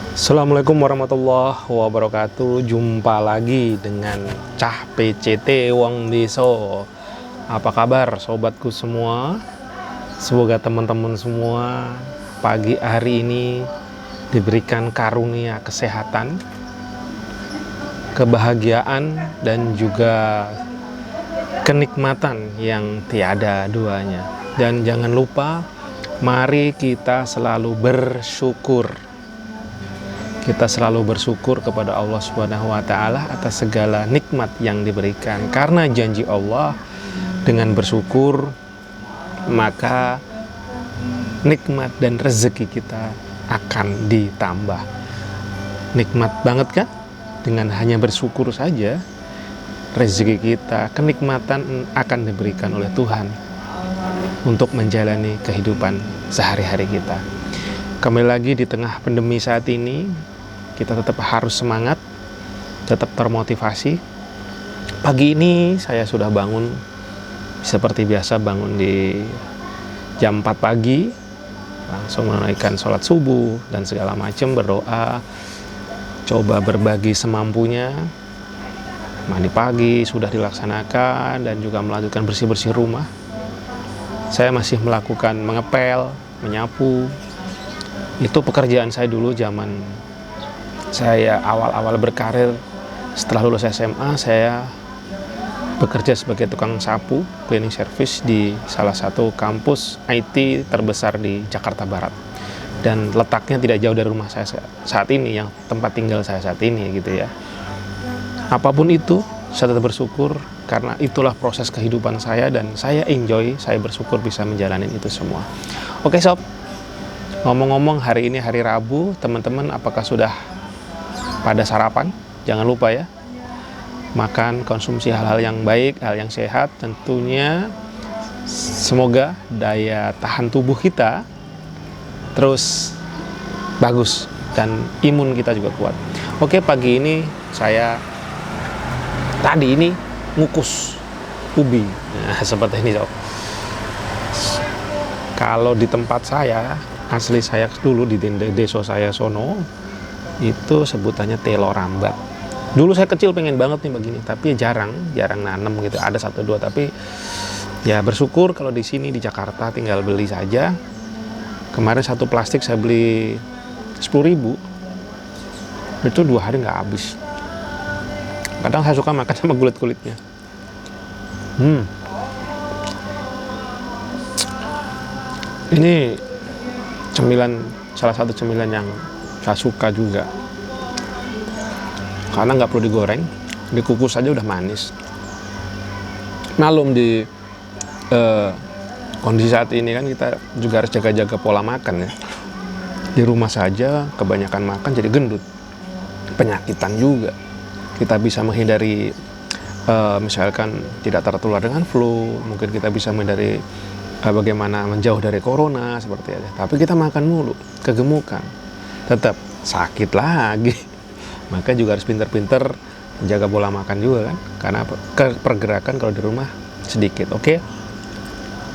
Assalamualaikum warahmatullahi wabarakatuh. Jumpa lagi dengan Cah PCT Wong Deso. Apa kabar sobatku semua? Semoga teman-teman semua pagi hari ini diberikan karunia kesehatan, kebahagiaan, dan juga kenikmatan yang tiada duanya. Dan jangan lupa, mari kita selalu bersyukur. Kita selalu bersyukur kepada Allah Subhanahu wa taala atas segala nikmat yang diberikan. Karena janji Allah, dengan bersyukur maka nikmat dan rezeki kita akan ditambah. Nikmat banget kan? Dengan hanya bersyukur saja, rezeki kita, kenikmatan akan diberikan oleh Tuhan untuk menjalani kehidupan sehari-hari kita. Kembali lagi di tengah pandemi saat ini, kita tetap harus semangat, tetap termotivasi. Pagi ini saya sudah bangun, seperti biasa bangun di jam 4 pagi, langsung menunaikan sholat subuh dan segala macam, berdoa, coba berbagi semampunya. Mandi pagi sudah dilaksanakan dan juga melanjutkan bersih-bersih rumah. Saya masih melakukan mengepel, menyapu. Itu pekerjaan saya dulu zaman saya awal-awal berkarir. Setelah lulus SMA, saya bekerja sebagai tukang sapu, cleaning service di salah satu kampus IT terbesar di Jakarta Barat. Dan letaknya tidak jauh dari rumah saya saat ini, yang tempat tinggal saya saat ini gitu ya. Apapun itu, saya tetap bersyukur karena itulah proses kehidupan saya dan saya enjoy, saya bersyukur bisa menjalani itu semua. Oke sob, ngomong-ngomong hari ini hari Rabu, teman-teman apakah sudah pada sarapan? Jangan lupa ya, makan, konsumsi hal-hal yang baik, hal yang sehat tentunya. Semoga daya tahan tubuh kita terus bagus dan imun kita juga kuat. Oke, pagi ini saya tadi ini ngukus ubi. Nah, seperti ini sob. Kalau di tempat saya, asli saya dulu di desa saya sono, itu sebutannya telo rambat. Dulu saya kecil pengen banget nih begini, tapi jarang nanam gitu. Ada 1-2, tapi ya bersyukur kalau di sini di Jakarta tinggal beli saja. Kemarin 1 plastik saya beli 10.000, itu 2 hari nggak habis. Kadang saya suka makan sama kulit-kulitnya. Ini cemilan, salah satu cemilan yang saya suka juga, karena nggak perlu digoreng, dikukus aja udah manis. Malum di kondisi saat ini kan kita juga harus jaga-jaga pola makan ya. Di rumah saja kebanyakan makan jadi gendut, penyakitan juga. Kita bisa menghindari misalkan tidak tertular dengan flu, mungkin kita bisa menghindari bagaimana menjauh dari corona seperti itu. Tapi kita makan mulu, kegemukan, tetap sakit lagi. Maka juga harus pinter-pinter menjaga pola makan juga kan, karena pergerakan kalau di rumah sedikit. Oke,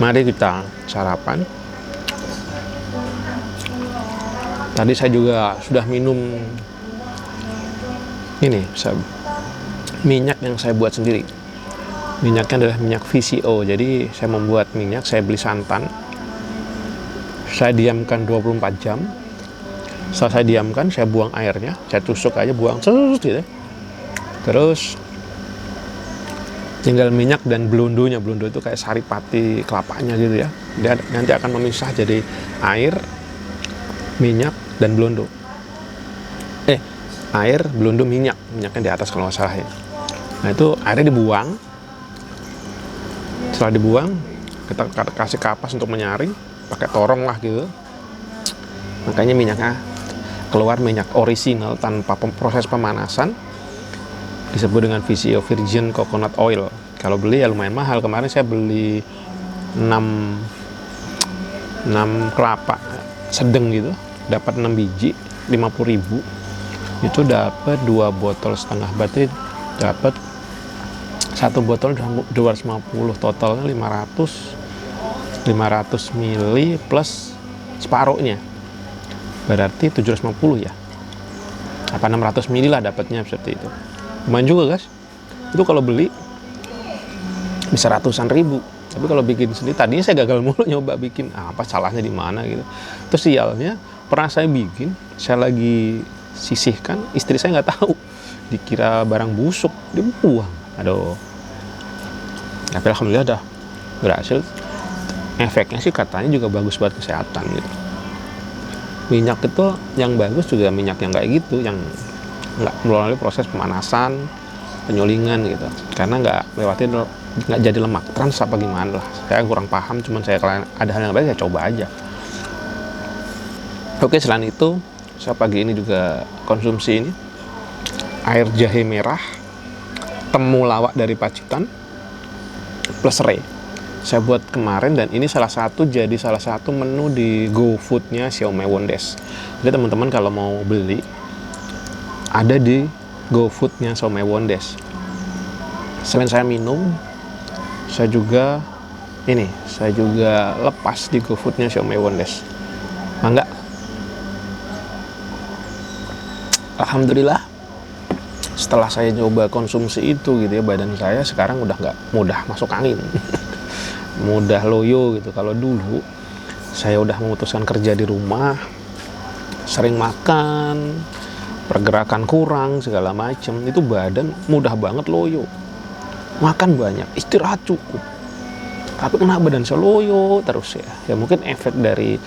mari kita sarapan. Tadi saya juga sudah minum ini, minyak yang saya buat sendiri. Minyaknya adalah minyak VCO. Jadi saya membuat minyak, saya beli santan, saya diamkan 24 jam. Setelah saya diamkan, saya buang airnya, saya tusuk aja, buang gitu. Terus tinggal minyak dan blondonya. Blondo itu kayak saripati kelapanya gitu ya. Dia nanti akan memisah jadi air, minyak, dan blondo. Air, blondo, minyak. Minyaknya di atas kalau nggak salah ya. Nah itu airnya dibuang. Setelah dibuang, kita kasih kapas untuk menyaring, pakai torong lah gitu. Makanya minyaknya keluar minyak orisinal tanpa proses pemanasan, disebut dengan VCO, Virgin Coconut Oil. Kalau beli ya lumayan mahal. Kemarin saya beli 6 kelapa sedang gitu, dapat 6 biji 50.000. Itu dapat 2,5 botol, berarti dapat 1 botol 250, totalnya 500 ml plus separuhnya, berarti 750 ya. apa 600 ml lah dapatnya seperti itu. Lumayan juga guys. Itu kalau beli bisa ratusan ribu. Tapi kalau bikin sendiri, tadinya saya gagal mulu nyoba bikin, apa salahnya di mana gitu. Terus sialnya pernah saya bikin, saya lagi sisihkan, istri saya nggak tahu, dikira barang busuk, dibuang. Aduh. Tapi alhamdulillah dah berhasil. Efeknya sih katanya juga bagus buat kesehatan gitu. Minyak itu yang bagus juga minyak yang kayak gitu, yang nggak melalui proses pemanasan, penyulingan gitu, karena nggak jadi lemak trans apa gimana lah. Saya kurang paham, cuman saya kalau ada hal yang baik saya coba aja. Oke, selain itu saya pagi ini juga konsumsi ini air jahe merah temulawak dari Pacitan plus ray. Saya buat kemarin dan ini salah satu menu di GoFood-nya Siomay Wondes. Jadi teman-teman kalau mau beli ada di GoFood-nya Siomay Wondes. Selain saya minum, saya juga lepas di GoFood-nya Siomay Wondes. Mangga. Alhamdulillah, setelah saya coba konsumsi itu gitu ya, badan saya sekarang udah nggak mudah masuk angin. Mudah loyo gitu. Kalau dulu saya udah memutuskan kerja di rumah, sering makan, pergerakan kurang segala macem, itu badan mudah banget loyo. Makan banyak, istirahat cukup, tapi kenapa badan saya loyo terus ya? Ya mungkin efek dari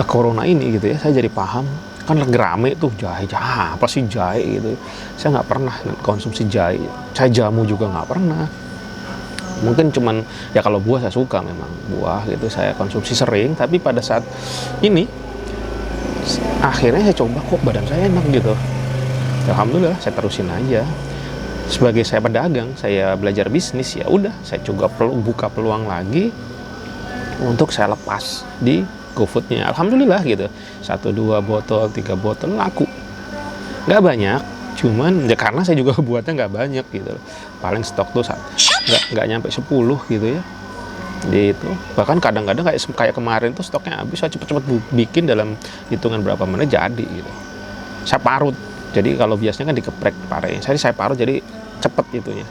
corona ini gitu ya. Saya jadi paham, kan lagi rame tuh jahe, apa sih jahe gitu. Saya nggak pernah konsumsi jahe, saya jamu juga nggak pernah. Mungkin cuman ya kalau buah saya suka, memang buah gitu saya konsumsi sering, tapi pada saat ini akhirnya saya coba, kok badan saya enak gitu. Alhamdulillah saya terusin aja. Sebagai saya pedagang, saya belajar bisnis, ya udah saya juga buka peluang lagi untuk saya lepas di GoFood-nya. Alhamdulillah gitu, 1-2 botol 3 botol laku, nggak banyak, cuman ya karena saya juga buatnya nggak banyak gitu. Paling stok tuh nggak nyampe 10 gitu ya. Gitu. Bahkan kadang-kadang kayak kemarin tuh stoknya habis, saya cepet-cepet bikin dalam hitungan berapa menit jadi gitu. Saya parut. Jadi kalau biasanya kan dikeprek pare, saya parut jadi cepet itunya.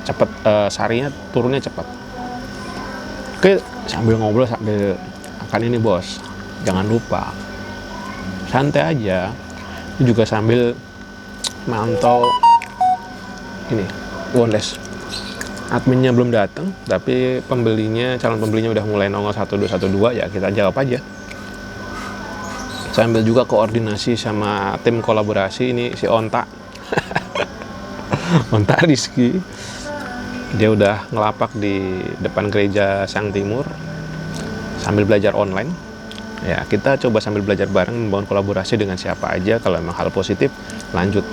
Cepet sarinya turunnya cepet. Oke, sambil ngobrol sambil makan ini bos. Jangan lupa santai aja. Juga sambil mantau ini Wondes. Adminnya belum datang, tapi calon pembelinya udah mulai nongol 1212, ya kita jawab aja. Sambil juga koordinasi sama tim kolaborasi ini si Onta. Onta Rizky. Dia udah ngelapak di depan gereja Sang Timur sambil belajar online. Ya, kita coba sambil belajar bareng membangun kolaborasi dengan siapa aja, kalau memang hal positif lanjut.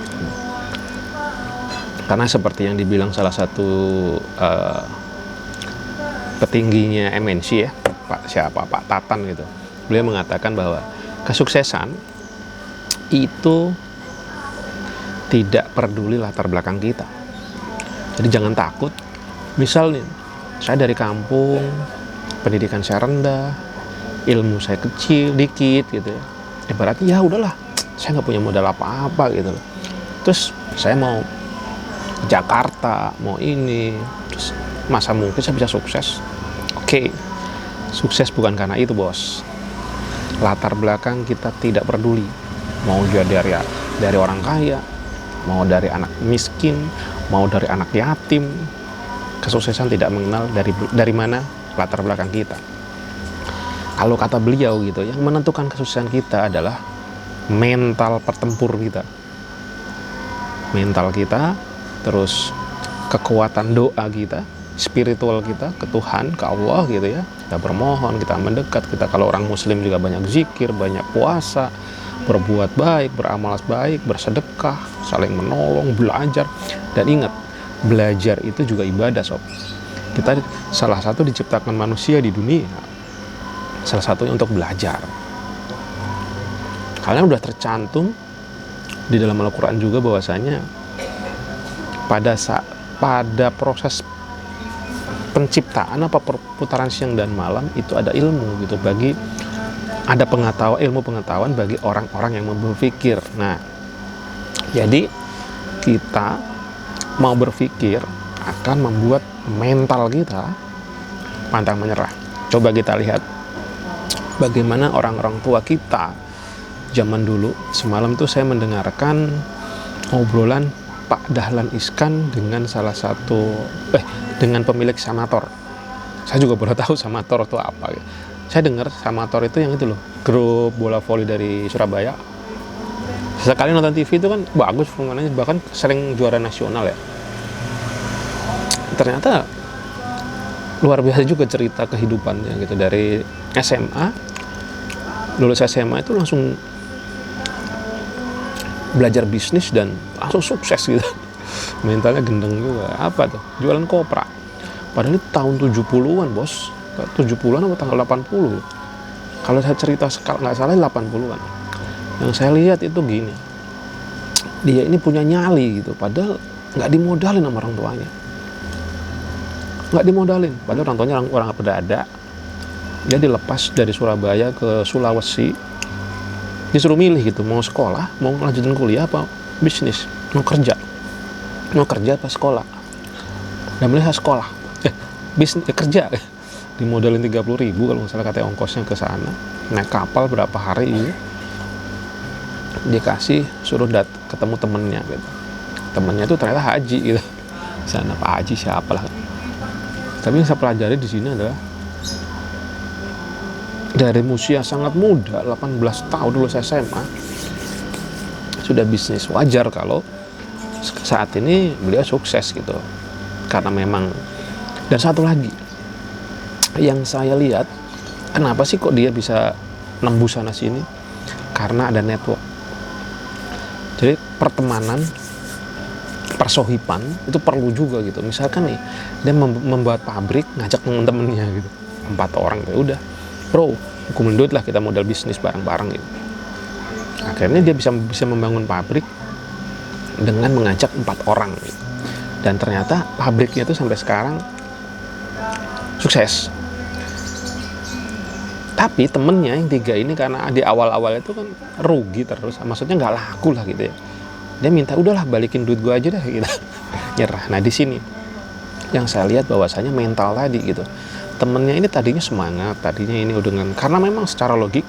Karena seperti yang dibilang salah satu petingginya MNC ya, Pak Tatan gitu. Beliau mengatakan bahwa kesuksesan itu tidak peduli latar belakang kita. Jadi jangan takut. Misal nih, saya dari kampung, pendidikan saya rendah, ilmu saya kecil, dikit gitu ya. Berarti ya udahlah, saya nggak punya modal apa-apa gitu loh. Terus saya mau Jakarta, mau ini, terus masa mungkin saya bisa sukses? Oke, sukses bukan karena itu bos. Latar belakang kita tidak peduli. Mau dari orang kaya, mau dari anak miskin, mau dari anak yatim, kesuksesan tidak mengenal dari mana latar belakang kita. Kalau kata beliau gitu, yang menentukan kesuksesan kita adalah mental pertempur kita. Mental kita, terus kekuatan doa kita, spiritual kita ke Tuhan, ke Allah gitu ya. Kita bermohon, kita mendekat, kita kalau orang muslim juga banyak zikir, banyak puasa, berbuat baik, beramal baik, bersedekah, saling menolong, belajar. Dan ingat, belajar itu juga ibadah sob. Kita salah satu diciptakan manusia di dunia, salah satunya untuk belajar. Kalian udah tercantum di dalam Al-Quran juga bahwasanya pada proses penciptaan apa perputaran siang dan malam itu ada ilmu gitu, ada ilmu pengetahuan bagi orang-orang yang berpikir. Nah, Jadi kita mau berpikir akan membuat mental kita pantang menyerah. Coba kita lihat bagaimana orang-orang tua kita zaman dulu. Semalam tuh saya mendengarkan obrolan Pak Dahlan Iskan dengan dengan pemilik Samator. Saya juga baru tahu Samator itu apa. Saya dengar Samator itu yang itu loh, grup bola voli dari Surabaya. Sekali nonton TV itu kan bagus permainannya, bahkan sering juara nasional ya. Ternyata luar biasa juga cerita kehidupannya gitu, dari SMA, lulus SMA itu langsung belajar bisnis dan langsung sukses gitu. Mentalnya gendeng juga. Apa tuh? Jualan kopra. Padahal ini tahun 70-an, bos. 70-an atau tanggal 80. Kalau saya cerita nggak salah 80-an. Yang saya lihat itu gini. Dia ini punya nyali gitu, padahal nggak dimodalin sama orang tuanya. Nggak dimodalin, padahal orang tuanya orang berada. Dia dilepas dari Surabaya ke Sulawesi. Disuruh milih gitu, mau sekolah, mau lanjutin kuliah apa bisnis, mau kerja apa sekolah. Dan milih sekolah, bisnis kerja. Dimodalin 30.000 kalau nggak salah katanya ongkosnya ke sana. Naik kapal berapa hari ini, dikasih suruh ketemu temennya gitu. Temennya tuh ternyata haji gitu. Sana Pak Haji siapa lah. Tapi yang saya pelajari di sini adalah dari usia sangat muda, 18 tahun dulu saya SMA, sudah bisnis. Wajar kalau saat ini beliau sukses gitu. Karena memang, dan satu lagi yang saya lihat, kenapa sih kok dia bisa nembus sana sini? Karena ada network. Jadi pertemanan, persohipan itu perlu juga gitu. Misalkan nih, dia membuat pabrik, ngajak temen-temennya gitu, 4 orang, ya udah, bro, kumpulin duit lah, kita modal bisnis bareng-bareng gitu. Akhirnya dia bisa membangun pabrik dengan mengajak 4 orang gitu. Dan ternyata pabriknya itu sampai sekarang sukses. Tapi temennya yang 3 ini karena di awal-awal itu kan rugi terus, maksudnya nggak laku lah gitu ya. Dia minta udahlah balikin duit gue aja deh gitu. Nyerah. Nah di sini yang saya lihat bahwasanya mental tadi gitu. Temennya ini tadinya semangat, tadinya ini dengan karena memang secara logik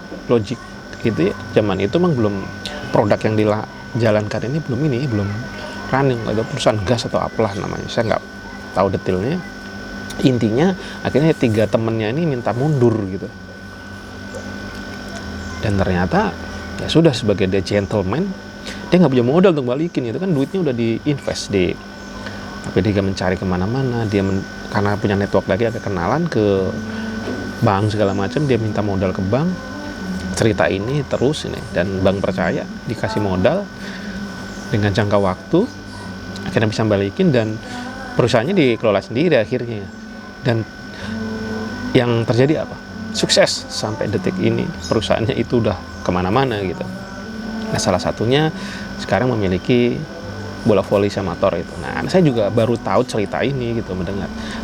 gitu ya, zaman itu memang belum produk yang dijalankan ini belum running, ada perusahaan gas atau apalah namanya, saya nggak tahu detailnya. Intinya akhirnya 3 temennya ini minta mundur gitu. Dan ternyata ya sudah, sebagai dia gentleman, dia nggak punya modal untuk balikin, itu kan duitnya udah diinvest di. Tapi dia mencari kemana-mana, karena punya network lagi, ada kenalan ke bank segala macam, dia minta modal ke bank, cerita ini terus ini, dan bank percaya, dikasih modal dengan jangka waktu, akhirnya bisa balikin, dan perusahaannya dikelola sendiri akhirnya. Dan yang terjadi apa? Sukses sampai detik ini, perusahaannya itu udah kemana-mana gitu. Nah salah satunya sekarang memiliki bola voli Samator itu. Nah saya juga baru tahu cerita ini gitu,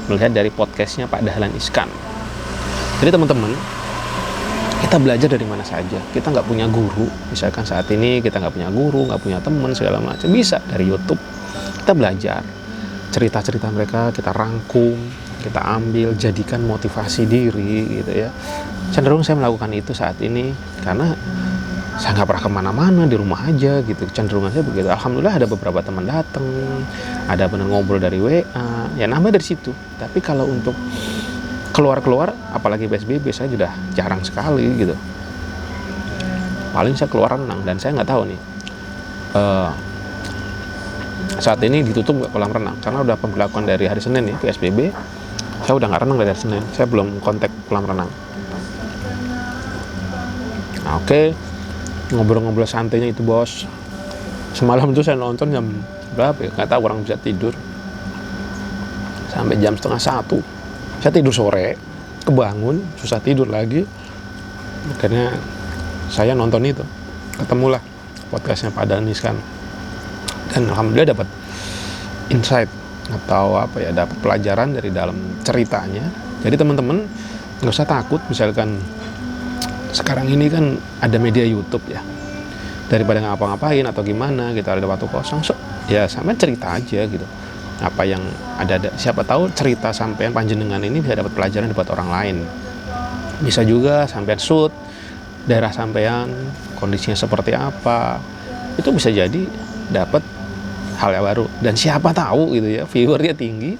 melihat dari podcastnya Pak Dahlan Iskan. Jadi teman-teman, kita belajar dari mana saja. Kita nggak punya guru, misalkan saat ini kita nggak punya guru, nggak punya teman segala macam, bisa dari YouTube kita belajar cerita-cerita mereka, kita rangkum, kita ambil, jadikan motivasi diri gitu ya. Cenderung saya melakukan itu saat ini karena saya nggak pernah kemana-mana, di rumah aja gitu. Cenderungan saya begitu. Alhamdulillah ada beberapa teman datang, ada benar ngobrol dari WA, ya nambah dari situ. Tapi kalau untuk keluar-keluar, apalagi PSBB, saya sudah jarang sekali gitu. Paling saya keluar renang, dan saya nggak tahu nih saat ini ditutup nggak kolam renang, karena udah pemberlakuan dari hari Senin ya, PSBB. Saya udah nggak renang dari hari Senin, saya belum kontak kolam renang. Nah, oke. Ngobrol-ngobrol santainya itu bos, semalam tuh saya nonton jam berapa ya, nggak tahu, orang bisa tidur sampai jam 12:30. Saya tidur sore, kebangun, susah tidur lagi, akhirnya saya nonton itu, ketemulah podcastnya Pak Dahlan Iskan, dan alhamdulillah dapat insight atau apa ya, dapat pelajaran dari dalam ceritanya. Jadi teman-teman nggak usah takut, misalkan sekarang ini kan ada media YouTube ya, daripada ngapa-ngapain atau gimana gitu, ada waktu kosong, so ya sampean cerita aja gitu apa yang ada. Siapa tahu cerita sampean panjenengan ini bisa dapat pelajaran buat orang lain. Bisa juga sampean shoot daerah sampean kondisinya seperti apa, itu bisa jadi dapat hal yang baru. Dan siapa tahu gitu ya, viewernya tinggi,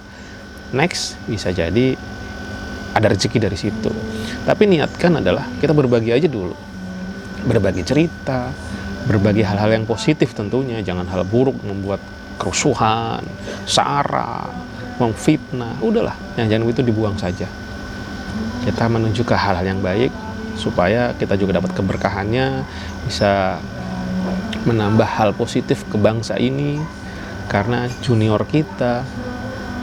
next bisa jadi ada rezeki dari situ. Tapi niatkan adalah kita berbagi aja dulu, berbagi cerita, berbagi hal-hal yang positif tentunya, jangan hal buruk, membuat kerusuhan, sara, memfitnah. Udahlah, yang jangan itu dibuang saja. Kita menuju ke hal-hal yang baik supaya kita juga dapat keberkahannya, bisa menambah hal positif ke bangsa ini, karena junior kita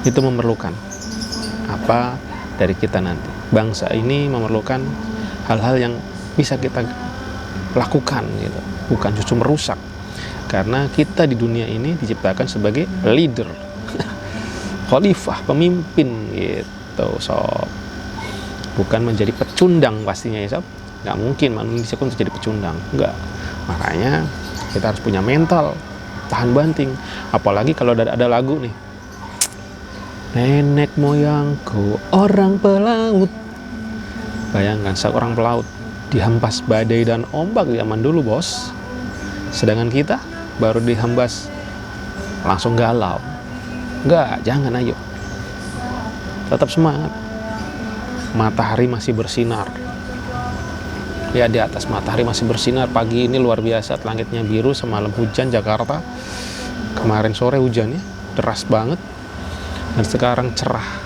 itu memerlukan apa dari kita nanti. Bangsa ini memerlukan hal-hal yang bisa kita lakukan gitu, bukan justru merusak. Karena kita di dunia ini diciptakan sebagai leader, khalifah, pemimpin gitu, sob. Bukan menjadi pecundang pastinya ya, sob. Nggak mungkin manusia pun jadi pecundang, nggak. Makanya kita harus punya mental tahan banting. Apalagi kalau ada lagu nih, nenek moyangku orang pelaut. Bayangkan seorang pelaut dihempas badai dan ombak zaman dulu, bos. Sedangkan kita baru dihembas langsung galau. Enggak, jangan, ayo. Tetap semangat. Matahari masih bersinar. Lihat di atas, matahari masih bersinar. Pagi ini luar biasa, langitnya biru, semalam hujan Jakarta. Kemarin sore hujannya deras banget. Dan sekarang cerah.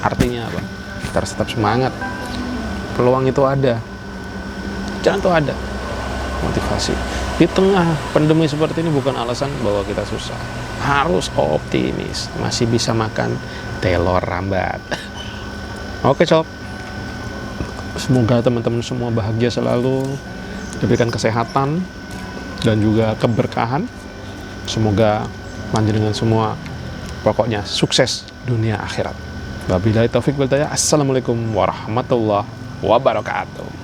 Artinya apa? Kita harus tetap semangat. Peluang itu ada. Jangan tuh ada. Motivasi. Di tengah pandemi seperti ini bukan alasan bahwa kita susah. Harus optimis. Masih bisa makan telur rambat. Oke, sob. Semoga teman-teman semua bahagia selalu, diberikan kesehatan dan juga keberkahan. Semoga panjenengan semua pokoknya sukses dunia akhirat. Wabillahi taufik wal hidayah. Assalamualaikum warahmatullahi wabarakatuh.